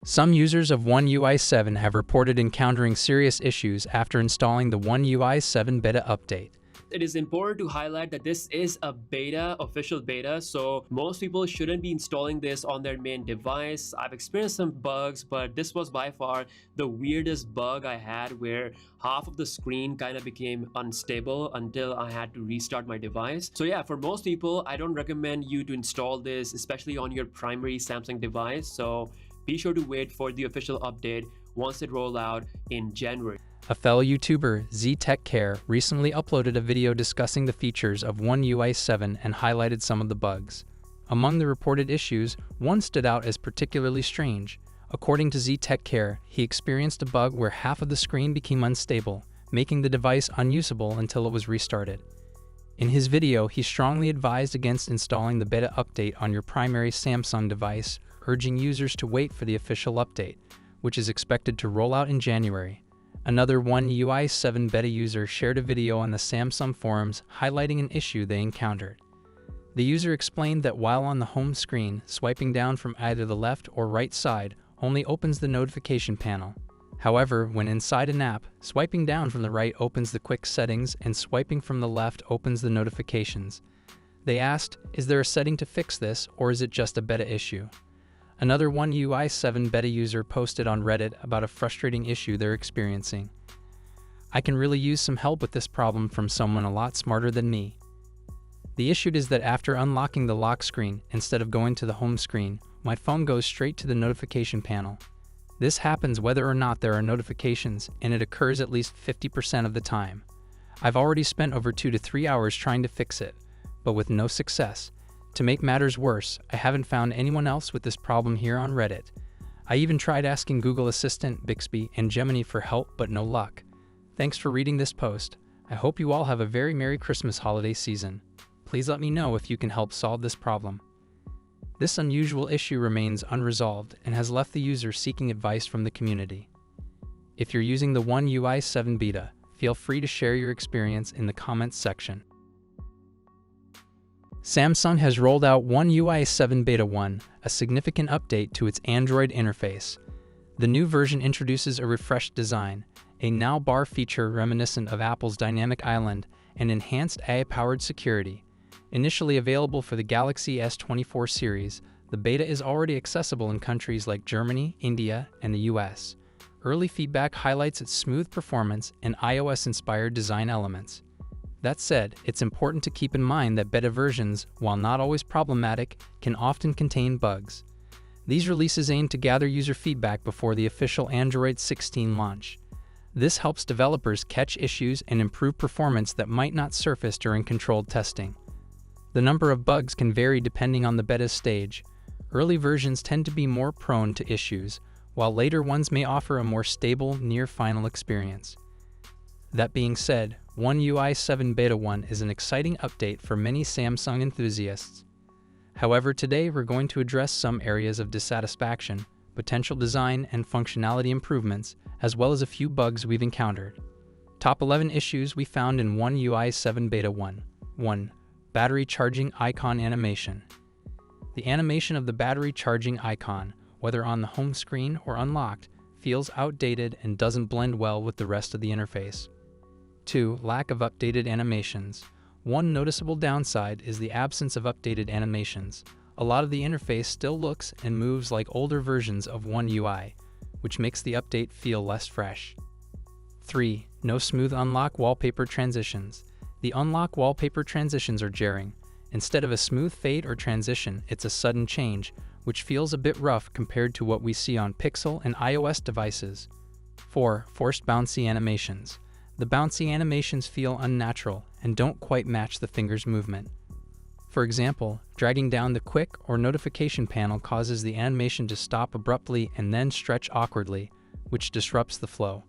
Some users of One UI 7 have reported encountering serious issues after installing the One UI 7 beta update. It is important to highlight that this is a beta, official beta, so most people shouldn't be installing this on their main device. I've experienced some bugs, but this was by far the weirdest bug I had, where half of the screen kind of became unstable until I had to restart my device. So yeah, for most people, I don't recommend you to install this, especially on your primary Samsung device. So be sure to wait for the official update once it rolls out in January. A fellow YouTuber, ZTechCare, recently uploaded a video discussing the features of One UI 7 and highlighted some of the bugs. Among the reported issues, one stood out as particularly strange. According to ZTechCare, he experienced a bug where half of the screen became unstable, making the device unusable until it was restarted. In his video, he strongly advised against installing the beta update on your primary Samsung device, urging users to wait for the official update, which is expected to roll out in January. Another One UI 7 beta user shared a video on the Samsung forums highlighting an issue they encountered. The user explained that while on the home screen, swiping down from either the left or right side only opens the notification panel. However, when inside an app, swiping down from the right opens the quick settings and swiping from the left opens the notifications. They asked, is there a setting to fix this, or is it just a beta issue? Another One UI 7 beta user posted on Reddit about a frustrating issue they're experiencing. I can really use some help with this problem from someone a lot smarter than me. The issue is that after unlocking the lock screen, instead of going to the home screen, my phone goes straight to the notification panel. This happens whether or not there are notifications, and it occurs at least 50% of the time. I've already spent over 2 to 3 hours trying to fix it, but with no success. To make matters worse, I haven't found anyone else with this problem here on Reddit. I even tried asking Google Assistant, Bixby, and Gemini for help, but no luck. Thanks for reading this post. I hope you all have a very Merry Christmas holiday season. Please let me know if you can help solve this problem. This unusual issue remains unresolved and has left the user seeking advice from the community. If you're using the One UI 7 beta, feel free to share your experience in the comments section. Samsung has rolled out One UI 7 Beta 1, a significant update to its Android interface. The new version introduces a refreshed design, a now bar feature reminiscent of Apple's Dynamic Island, and enhanced AI-powered security. Initially available for the Galaxy S24 series, the beta is already accessible in countries like Germany, India, and the US. Early feedback highlights its smooth performance and iOS-inspired design elements. That said, it's important to keep in mind that beta versions, while not always problematic, can often contain bugs. These releases aim to gather user feedback before the official Android 16 launch. This helps developers catch issues and improve performance that might not surface during controlled testing. The number of bugs can vary depending on the beta stage. Early versions tend to be more prone to issues, while later ones may offer a more stable, near-final experience. That being said, One UI 7 Beta 1 is an exciting update for many Samsung enthusiasts. However, today we're going to address some areas of dissatisfaction, potential design and functionality improvements, as well as a few bugs we've encountered. Top 11 issues we found in One UI 7 Beta 1. 1. Battery charging icon animation. The animation of the battery charging icon, whether on the home screen or unlocked, feels outdated and doesn't blend well with the rest of the interface. 2. Lack of updated animations. One noticeable downside is the absence of updated animations. A lot of the interface still looks and moves like older versions of One UI, which makes the update feel less fresh. 3. No smooth unlock wallpaper transitions. The unlock wallpaper transitions are jarring. Instead of a smooth fade or transition, it's a sudden change, which feels a bit rough compared to what we see on Pixel and iOS devices. 4. Forced bouncy animations. The bouncy animations feel unnatural and don't quite match the finger's movement. For example, dragging down the quick or notification panel causes the animation to stop abruptly and then stretch awkwardly, which disrupts the flow.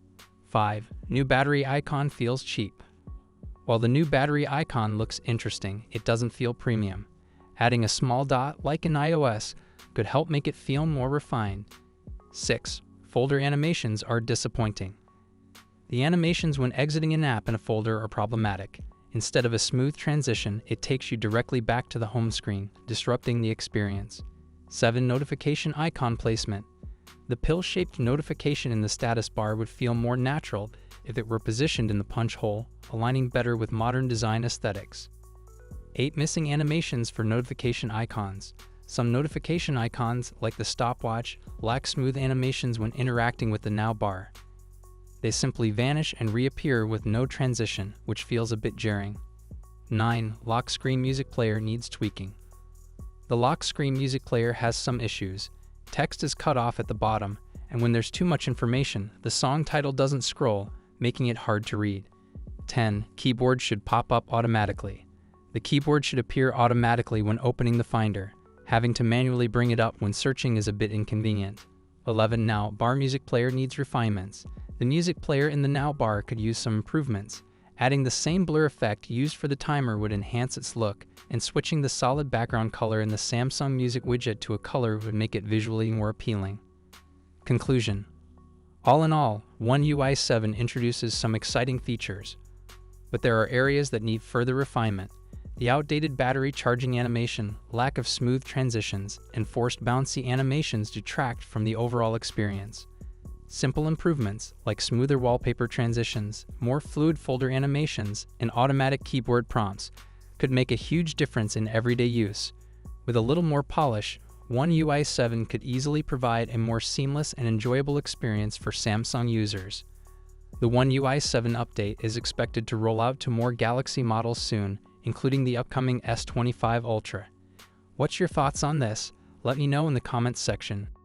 5. New battery icon feels cheap. While the new battery icon looks interesting, it doesn't feel premium. Adding a small dot, like in iOS, could help make it feel more refined. 6. Folder animations are disappointing. The animations when exiting an app in a folder are problematic. Instead of a smooth transition, it takes you directly back to the home screen, disrupting the experience. 7. Notification icon placement. The pill-shaped notification in the status bar would feel more natural if it were positioned in the punch hole, aligning better with modern design aesthetics. 8 missing animations for notification icons. Some notification icons, like the stopwatch, lack smooth animations when interacting with the Now bar. They simply vanish and reappear with no transition, which feels a bit jarring. 9. Lock screen music player needs tweaking. The lock screen music player has some issues. Text is cut off at the bottom, and when there's too much information, the song title doesn't scroll, making it hard to read. 10. Keyboard should pop up automatically. The keyboard should appear automatically when opening the Finder. Having to manually bring it up when searching is a bit inconvenient. 11. Now bar music player needs refinements. The music player in the Now bar could use some improvements. Adding the same blur effect used for the timer would enhance its look, and switching the solid background color in the Samsung Music widget to a color would make it visually more appealing. Conclusion. All in all, One UI 7 introduces some exciting features, but there are areas that need further refinement. The outdated battery charging animation, lack of smooth transitions, and forced bouncy animations detract from the overall experience. Simple improvements, like smoother wallpaper transitions, more fluid folder animations, and automatic keyboard prompts, could make a huge difference in everyday use. With a little more polish, One UI 7 could easily provide a more seamless and enjoyable experience for Samsung users. The One UI 7 update is expected to roll out to more Galaxy models soon, including the upcoming S25 Ultra. What's your thoughts on this? Let me know in the comments section.